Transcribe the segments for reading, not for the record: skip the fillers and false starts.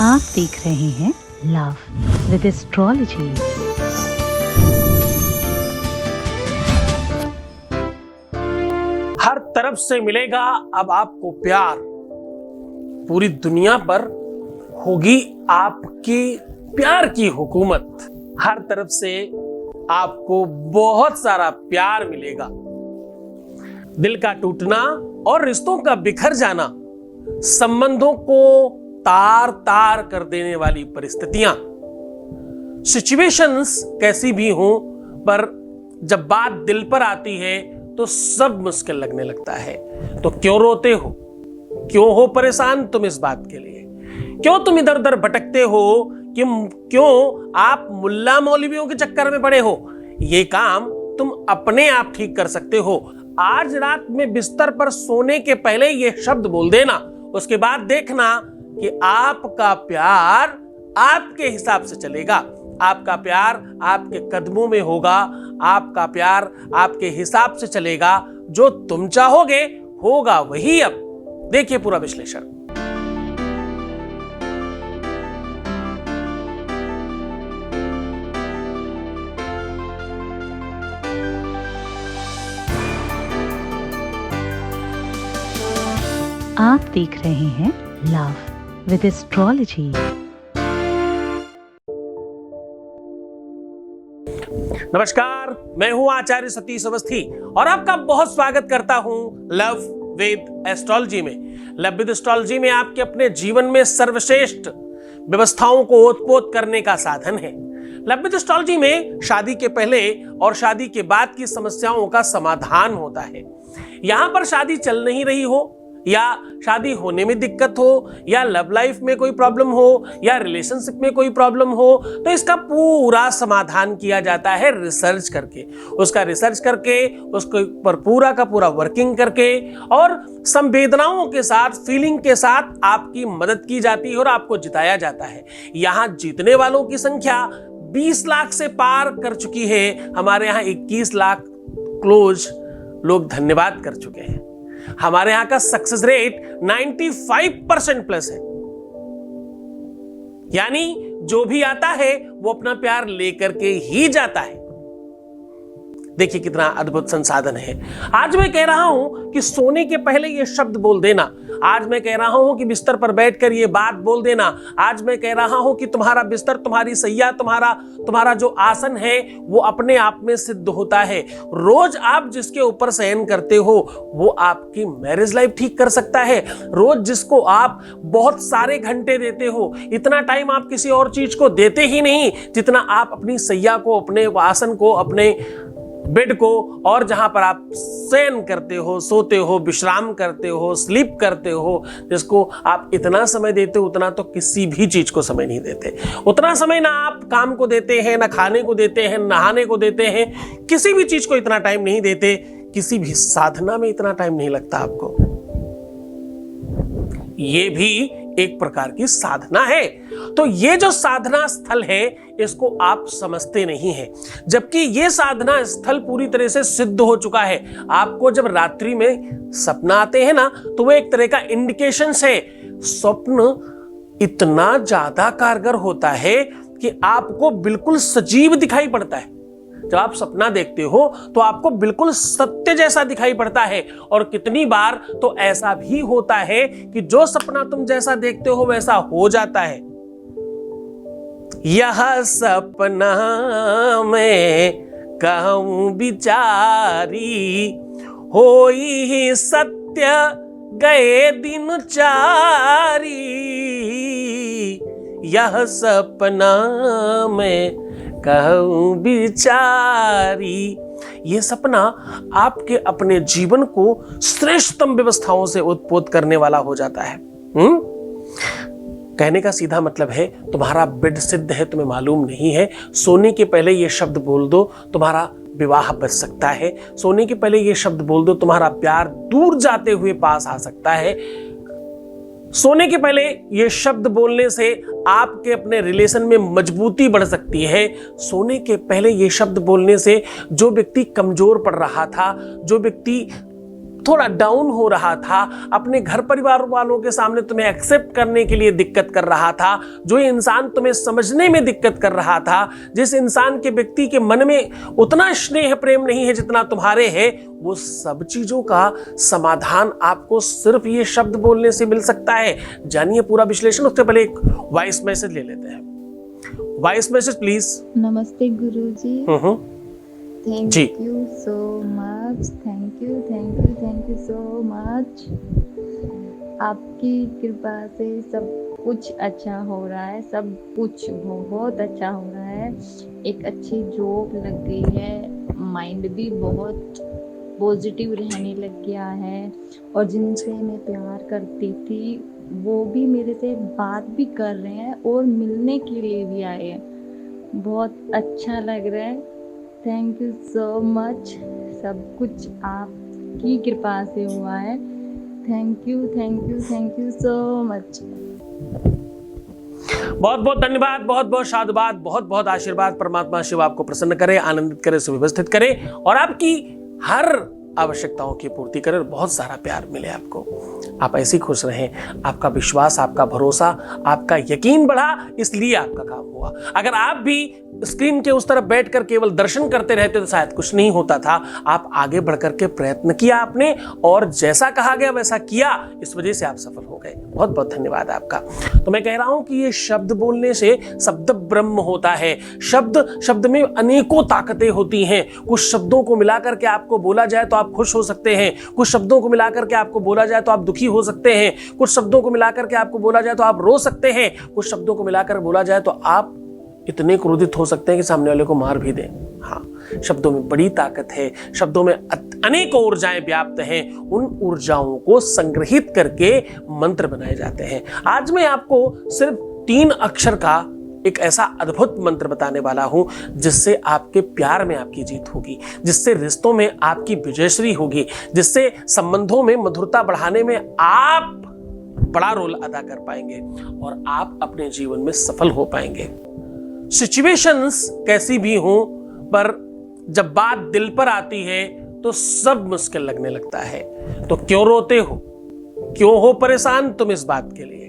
आप देख रहे हैं लव विद एस्ट्रोलॉजी। हर तरफ से मिलेगा अब आपको प्यार। पूरी दुनिया पर होगी आपकी प्यार की हुकूमत। हर तरफ से आपको बहुत सारा प्यार मिलेगा। दिल का टूटना और रिश्तों का बिखर जाना, संबंधों को तार तार कर देने वाली परिस्थितियां, सिचुएशंस कैसी भी हों, पर जब बात दिल पर आती है तो सब मुश्किल लगने लगता है। तो क्यों रोते हो, क्यों हो परेशान तुम इस बात के लिए? क्यों तुम इधर उधर भटकते हो? क्यों आप मुल्ला मौलवियों के चक्कर में पड़े हो? ये काम तुम अपने आप ठीक कर सकते हो। आज रात में बिस्तर पर सोने के पहले ये शब्द बोल देना, उसके बाद देखना कि आपका प्यार आपके हिसाब से चलेगा। आपका प्यार आपके कदमों में होगा, आपका प्यार आपके हिसाब से चलेगा। जो तुम चाहोगे होगा वही। अब देखिए पूरा विश्लेषण। आप देख रहे हैं लव विद एस्ट्रोलॉजी। नमस्कार, मैं हूं आचार्य सतीश अवस्थी और आपका बहुत स्वागत करता हूं लव विद एस्ट्रोलॉजी में। लव विद एस्ट्रोलॉजी में आपके अपने जीवन में सर्वश्रेष्ठ व्यवस्थाओं को ओतपोत करने का साधन है। लव विद एस्ट्रोलॉजी में शादी के पहले और शादी के बाद की समस्याओं का समाधान होता है। यहां पर शादी चल नहीं रही हो, या शादी होने में दिक्कत हो, या लव लाइफ में कोई प्रॉब्लम हो, या रिलेशनशिप में कोई प्रॉब्लम हो, तो इसका पूरा समाधान किया जाता है रिसर्च करके। उसका रिसर्च करके, उसके ऊपर पूरा का पूरा वर्किंग करके और संवेदनाओं के साथ, फीलिंग के साथ आपकी मदद की जाती है और आपको जिताया जाता है। यहाँ जीतने वालों की संख्या 20 लाख से पार कर चुकी है। हमारे यहाँ 21 लाख क्लोज लोग धन्यवाद कर चुके हैं। हमारे यहां का सक्सेस रेट 95% प्लस है। यानी जो भी आता है वो अपना प्यार लेकर के ही जाता है। देखिए कितना अद्भुत संसाधन है। आज मैं कह रहा हूं कि सोने के पहले ये शब्द बोल देना। आज मैं कह रहा हूं कि बिस्तर पर बैठकर ये बात बोल देना। आज मैं कह रहा हूं कि तुम्हारा बिस्तर, तुम्हारी सैया, तुम्हारा जो आसन है वो अपने आप में सिद्ध होता है। रोज आप जिसके ऊपर शयन करते हो वो आपकी मैरिज लाइफ ठीक कर सकता है। रोज जिसको आप बहुत सारे घंटे देते हो, इतना टाइम आप किसी और चीज को देते ही नहीं जितना आप अपनी सैया को, अपने आसन को, अपने बेड को, और जहां पर आप शयन करते हो, सोते हो, विश्राम करते हो, स्लीप करते हो, जिसको आप इतना समय देते हो उतना तो किसी भी चीज को समय नहीं देते। उतना समय ना आप काम को देते हैं, ना खाने को देते हैं, नहाने को देते हैं, किसी भी चीज को इतना टाइम नहीं देते। किसी भी साधना में इतना टाइम नहीं लगता आपको। ये भी एक प्रकार की साधना है। तो ये जो साधना स्थल है इसको आप समझते नहीं हैं, जबकि ये साधना स्थल पूरी तरह से सिद्ध हो चुका है। आपको जब रात्रि में सपना आते हैं ना, तो वो एक तरह का इंडिकेशन है। स्वप्न इतना ज्यादा कारगर होता है कि आपको बिल्कुल सजीव दिखाई पड़ता है। जब आप सपना देखते हो तो आपको बिल्कुल सत्य जैसा दिखाई पड़ता है। और कितनी बार तो ऐसा भी होता है कि जो सपना तुम जैसा देखते हो वैसा हो जाता है। यह सपना मैं कहूं बिचारी, होई ही सत्य गए दिन चारी। यह सपना मैं कहूं बिचारी। ये सपना आपके अपने जीवन को श्रेष्ठतम व्यवस्थाओं से उत्पोत करने वाला हो जाता है। कहने का सीधा मतलब है, तुम्हारा बेड सिद्ध है, तुम्हें मालूम नहीं है। सोने के पहले ये शब्द बोल दो, तुम्हारा विवाह बच सकता है। सोने के पहले ये शब्द बोल दो, तुम्हारा प्यार दूर जाते हुए पास आ सकता है। सोने के पहले ये शब्द बोलने से आपके अपने रिलेशन में मजबूती बढ़ सकती है। सोने के पहले ये शब्द बोलने से जो व्यक्ति कमजोर पड़ रहा था, जो व्यक्ति थोड़ा डाउन हो रहा था, अपने घर परिवार वालों के सामने तुम्हें एक्सेप्ट करने के लिए दिक्कत कर रहा था, जो इंसान तुम्हें समझने में दिक्कत कर रहा था, जिस इंसान के व्यक्ति के मन में उतना स्नेह प्रेम नहीं है जितना तुम्हारे है, वो सब चीजों का समाधान आपको सिर्फ ये शब्द बोलने से मिल सकता है। जानिए पूरा विश्लेषण। उससे पहले एक वॉइस मैसेज ले लेते हैं। Voice message please. नमस्ते गुरुजी। थैंक जी। You so much. Thank you so much. आपकी कृपा से सब कुछ अच्छा हो रहा है, सब कुछ बहुत अच्छा हो रहा है। एक अच्छी जॉब लग गई है, माइंड भी बहुत पॉजिटिव रहने लग गया है, और जिनसे मैं प्यार करती थी वो भी मेरे से बात भी कर रहे हैं और मिलने के लिए भी आए हैं। बहुत अच्छा लग रहा है। Thank you so much. सब कुछ आपकी कृपा से हुआ है। Thank you so much. बहुत बहुत धन्यवाद, बहुत बहुत साधुवाद, बहुत बहुत आशीर्वाद। परमात्मा शिव आपको प्रसन्न करे, आनंदित करे, सुव्यवस्थित करे और आपकी हर आवश्यकताओं की पूर्ति करे और बहुत सारा प्यार मिले आपको। आप ऐसे खुश रहें। आपका विश्वास, आपका भरोसा, आपका यकीन बढ़ा, इसलिए आपका काम हुआ। अगर आप भी स्क्रीन के उस तरफ बैठकर केवल दर्शन करते रहते तो शायद कुछ नहीं होता था। आप आगे बढ़कर के प्रयत्न किया आपने, और जैसा कहा गया वैसा किया, इस वजह से आप सफल हो गए। बहुत बहुत धन्यवाद आपका। तो मैं कह रहा हूं कि ये शब्द बोलने से शब्द ब्रह्म होता है। शब्द में अनेकों ताकतें होती हैं। कुछ शब्दों को मिलाकर के आपको बोला जाए तो आप खुश हो सकते हैं, कुछ शब्दों को मिलाकर के आपको बोला जाए तो आप दुखी हो सकते हैं, कुछ शब्दों को मिलाकर के आपको बोला जाए तो आप रो सकते हैं, कुछ शब्दों को मिलाकर बोला जाए तो आप इतने क्रोधित हो सकते हैं कि सामने वाले को मार भी दें। हाँ, शब्दों में बड़ी ताकत है। शब्दों में अनेक ऊर्जाएं व्याप्त हैं। उन ऊर्जाओं को संग्रहित करके मंत्र बनाए जाते हैं। आज मैं आपको सिर्फ 3 अक्षर का एक ऐसा अद्भुत मंत्र बताने वाला हूं जिससे आपके प्यार में आपकी जीत होगी, जिससे रिश्तों में आपकी विजयश्री होगी, जिससे संबंधों में मधुरता बढ़ाने में आप बड़ा रोल अदा कर पाएंगे और आप अपने जीवन में सफल हो पाएंगे। सिचुएशंस कैसी भी हों, पर जब बात दिल पर आती है तो सब मुश्किल लगने लगता है। तो क्यों रोते हो, क्यों हो परेशान तुम इस बात के लिए,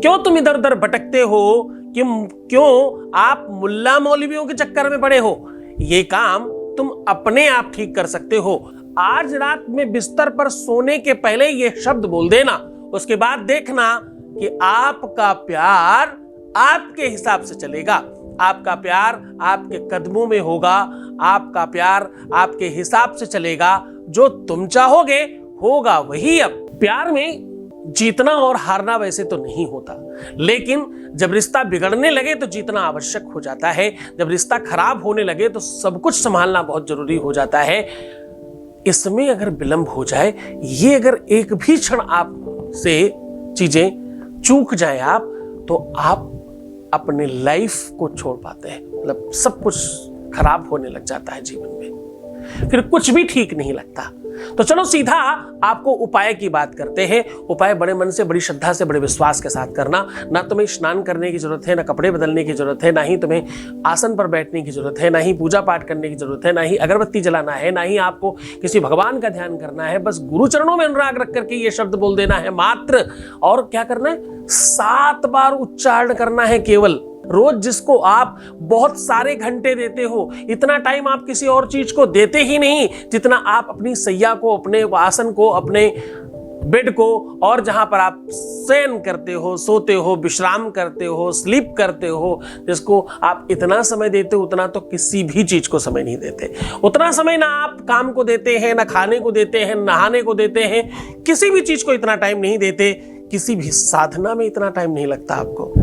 क्यों तुम इधर उधर भटकते हो, क्यों आप मुल्ला मौलवियों के चक्कर में पड़े हो? ये काम तुम अपने आप ठीक कर सकते हो। आज रात में बिस्तर पर सोने के पहले ये शब्द बोल देना, उसके बाद देखना कि आपका प्यार आपके हिसाब से चलेगा। आपका प्यार आपके कदमों में होगा, आपका प्यार आपके हिसाब से चलेगा। जो तुम चाहोगे होगा वही। अब प्यार में जीतना और हारना वैसे तो नहीं होता, लेकिन जब रिश्ता बिगड़ने लगे तो जीतना आवश्यक हो जाता है। जब रिश्ता खराब होने लगे तो सब कुछ संभालना बहुत जरूरी हो जाता है। इसमें अगर विलंब हो जाए, ये अगर एक भी क्षण आप से चीजें चूक जाए आप, तो आप अपने लाइफ को छोड़ पाते हैं। मतलब सब कुछ खराब होने लग जाता है जीवन में, फिर कुछ भी ठीक नहीं लगता। तो चलो सीधा आपको उपाय की बात करते हैं। उपाय बड़े मन से, बड़ी श्रद्धा से, बड़े विश्वास के साथ करना। ना तुम्हें स्नान करने की जरूरत है, ना कपड़े बदलने की जरूरत है, ना ही तुम्हें आसन पर बैठने की जरूरत है, ना ही पूजा पाठ करने की जरूरत है, ना ही अगरबत्ती जलाना है, ना ही आपको किसी भगवान का ध्यान करना है। बस गुरु चरणों में अनुराग रख करके ये शब्द बोल देना है मात्र। और क्या करना है? 7 बार उच्चारण करना है केवल। रोज जिसको आप बहुत सारे घंटे देते हो, इतना टाइम आप किसी और चीज को देते ही नहीं जितना आप अपनी सैया को, अपने आसन को, अपने बेड को, और जहां पर आप शयन करते हो, सोते हो, विश्राम करते हो, स्लीप करते हो, जिसको आप इतना समय देते हो, उतना तो किसी भी चीज को समय नहीं देते। उतना समय ना आप काम को देते हैं, ना खाने को देते हैं, नहाने को देते हैं, किसी भी चीज को इतना टाइम नहीं देते। किसी भी साधना में इतना टाइम नहीं लगता आपको।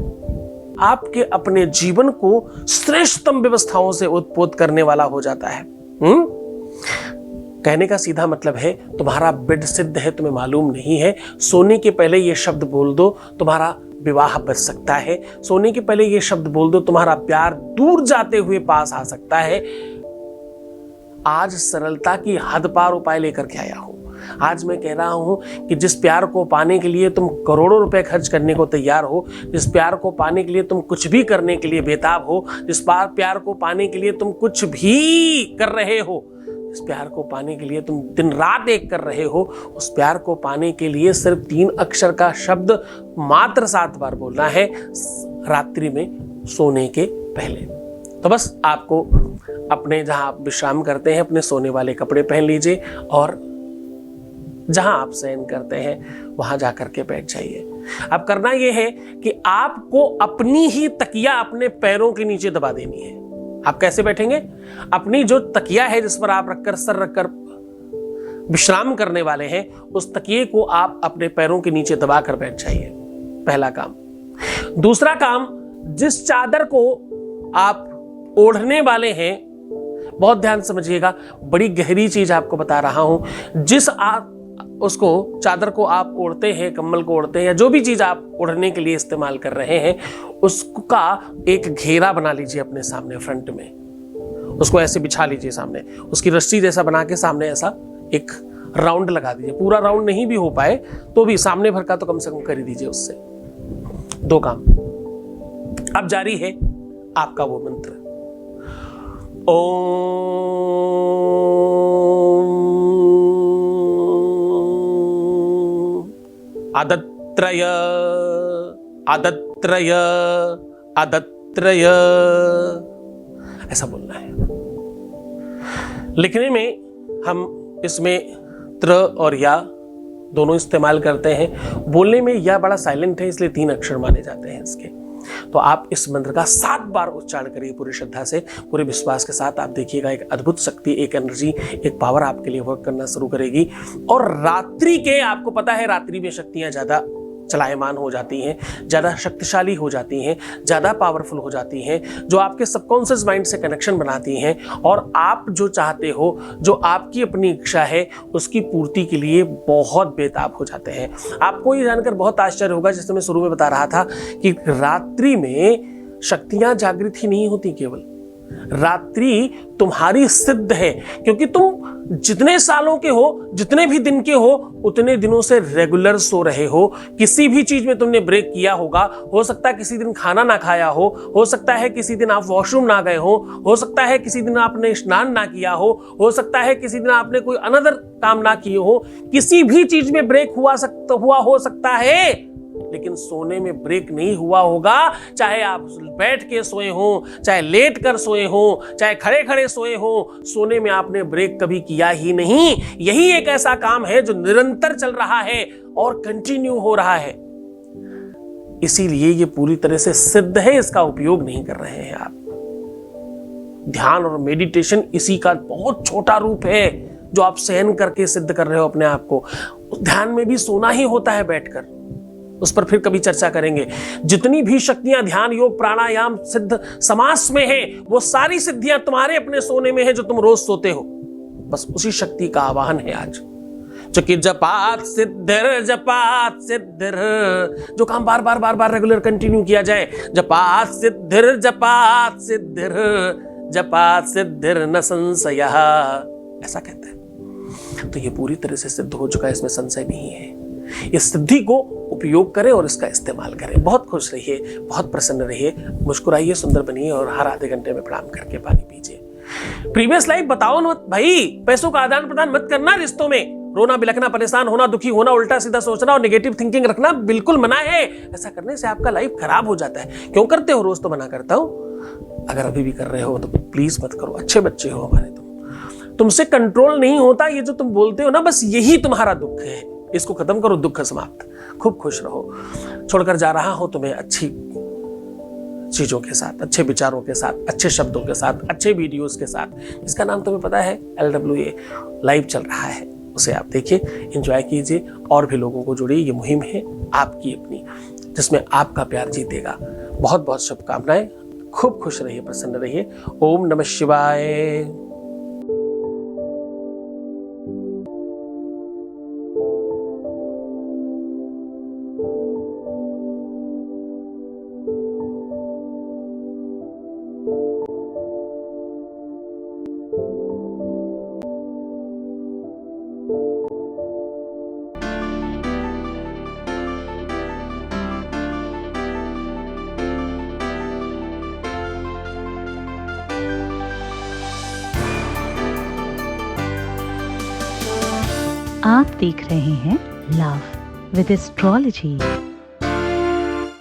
आपके अपने जीवन को श्रेष्ठतम व्यवस्थाओं से उत्पोत करने वाला हो जाता है। कहने का सीधा मतलब है, तुम्हारा बेड सिद्ध है, तुम्हें मालूम नहीं है। सोने के पहले ये शब्द बोल दो, तुम्हारा विवाह बच सकता है। सोने के पहले ये शब्द बोल दो, तुम्हारा प्यार दूर जाते हुए पास आ सकता है। आज सरलता की हद पार उपाय लेकर के आया हूं। आज मैं कह रहा हूं कि जिस प्यार को पाने के लिए तुम करोड़ों रुपए खर्च करने को तैयार हो, जिस प्यार को पाने के लिए तुम कुछ भी करने के लिए बेताब हो, जिस प्यार को पाने के लिए तुम कुछ भी कर रहे हो, इस प्यार को पाने के लिए तुम दिन रात एक कर रहे हो, उस प्यार को पाने के लिए सिर्फ 3 अक्षर का शब्द मात्र 7 बार बोलना है रात्रि में सोने के पहले। तो बस आपको अपने जहां आप विश्राम करते हैं अपने सोने वाले कपड़े पहन लीजिए और जहां आप शयन करते हैं वहां जाकर के बैठ जाइए। अब करना यह है कि आपको अपनी ही तकिया अपने पैरों के नीचे दबा देनी है। आप कैसे बैठेंगे? अपनी जो तकिया है जिस पर आप रखकर सर रखकर विश्राम करने वाले हैं, उस तकिए को आप अपने पैरों के नीचे दबाकर बैठ जाइए, पहला काम। दूसरा काम, जिस चादर को आप ओढ़ने वाले हैं, बहुत ध्यान समझिएगा, बड़ी गहरी चीज आपको बता रहा हूं। जिस आप उसको चादर को आप ओढ़ते हैं, कंबल को ओढ़ते हैं, या जो भी चीज आप ओढ़ने के लिए इस्तेमाल कर रहे हैं, उसका एक घेरा बना लीजिए अपने सामने फ्रंट में। उसको ऐसे बिछा लीजिए सामने, उसकी रस्सी जैसा बना के सामने ऐसा एक राउंड लगा दीजिए। पूरा राउंड नहीं भी हो पाए तो भी सामने भर का तो कम से कम कर ही दीजिए उससे। 2 काम। अब जारी है आपका वो मंत्र, आदत्रय आदत्रय आदत्रय, ऐसा बोलना है। लिखने में हम इसमें त्र और या दोनों इस्तेमाल करते हैं। बोलने में या बड़ा साइलेंट है इसलिए 3 अक्षर माने जाते हैं इसके। तो आप इस मंत्र का 7 बार उच्चारण करिए पूरी श्रद्धा से, पूरे विश्वास के साथ। आप देखिएगा एक अद्भुत शक्ति, एक एनर्जी, एक पावर आपके लिए वर्क करना शुरू करेगी। और रात्रि के, आपको पता है रात्रि में शक्तियां ज्यादा चलायमान हो जाती हैं, ज्यादा शक्तिशाली हो जाती हैं, ज्यादा पावरफुल हो जाती हैं, जो आपके सबकॉन्शियस माइंड से कनेक्शन बनाती हैं। और आप जो चाहते हो, जो आपकी अपनी इच्छा है, उसकी पूर्ति के लिए बहुत बेताब हो जाते हैं। आपको ये जानकर बहुत आश्चर्य होगा, जैसे मैं शुरू में बता रहा था कि रात्रि में शक्तियां जागृत ही नहीं होती, केवल रात्रि तुम्हारी सिद्ध है। क्योंकि तुम जितने सालों के हो, जितने भी दिन के हो, उतने दिनों से रेगुलर सो रहे हो। किसी भी चीज में तुमने ब्रेक किया होगा। हो सकता है किसी दिन खाना ना खाया हो सकता है किसी दिन आप वॉशरूम ना गए हो सकता है किसी दिन आपने स्नान ना किया हो सकता है किसी दिन आपने कोई अनदर काम ना किए हो। किसी भी चीज में ब्रेक हुआ हो सकता है, लेकिन सोने में ब्रेक नहीं हुआ होगा। चाहे आप बैठ के सोए हो, चाहे लेट कर सोए हो, चाहे खड़े खड़े सोए हो, सोने में आपने ब्रेक कभी किया ही नहीं। यही एक ऐसा काम है जो निरंतर चल रहा है और कंटिन्यू हो रहा है। इसीलिए ये पूरी तरह से सिद्ध है, इसका उपयोग नहीं कर रहे हैं आप। ध्यान और मेडिटेशन इसी का बहुत छोटा रूप है जो आप सहन करके सिद्ध कर रहे हो अपने आप को। ध्यान में भी सोना ही होता है बैठकर, उस पर फिर कभी चर्चा करेंगे। जितनी भी शक्तियां ध्यान, योग, प्राणायाम, सिद्ध समास में है, वो सारी सिद्धियां तुम्हारे अपने सोने में है जो तुम रोज सोते हो। बस उसी शक्ति का आवाहन है आज, जो कि जपात सिद्धिर जपात सिद्धिर, जो काम बार बार बार बार रेगुलर कंटिन्यू किया जाए। जपात सिद्धिर जपात सिद्धिर जपात सिद्धिर न संशयः, ऐसा कहते हैं। तो ये पूरी तरह से सिद्ध हो चुका है, इसमें संशय नहीं है। इस सिद्धि को उपयोग करें और इसका इस्तेमाल करें। बहुत खुश रहिए, बहुत प्रसन्न रहिए, मुस्कुराइए, सुंदर बनिए और हर आधे घंटे में प्रणाम करके पानी पीजिए। प्रीवियस लाइफ बताओ मत भाई, पैसों का आदान प्रदान मत करना रिश्तों में। रोना, बिलखना, परेशान होना, दुखी होना, उल्टा सीधा सोचना और नेगेटिव थिंकिंग रखना बिल्कुल मना है। ऐसा करने से आपका लाइफ खराब हो जाता है। क्यों करते हो? रोज तो मना करता हूं। अगर अभी भी कर रहे हो तो प्लीज मत करो। अच्छे बच्चे हो हमारे, तुमसे कंट्रोल नहीं होता। ये जो तुम बोलते हो ना, बस यही तुम्हारा दुख है। इसको खत्म करो, दुख समाप्त। खूब खुश रहो। छोड़कर जा रहा हूं तुम्हें अच्छी चीजों के साथ, अच्छे विचारों के साथ, अच्छे शब्दों के साथ, अच्छे वीडियोस के साथ, जिसका नाम तुम्हें पता है LWA लाइव चल रहा है। उसे आप देखिए, एंजॉय कीजिए और भी लोगों को जोड़िए। ये मुहिम है आपकी अपनी, जिसमें आपका प्यार जीतेगा। बहुत बहुत शुभकामनाएं। खूब खुश रहिए, प्रसन्न रहिए। ओम नमः शिवाय। आप देख रहे हैं लव विद एस्ट्रोलॉजी।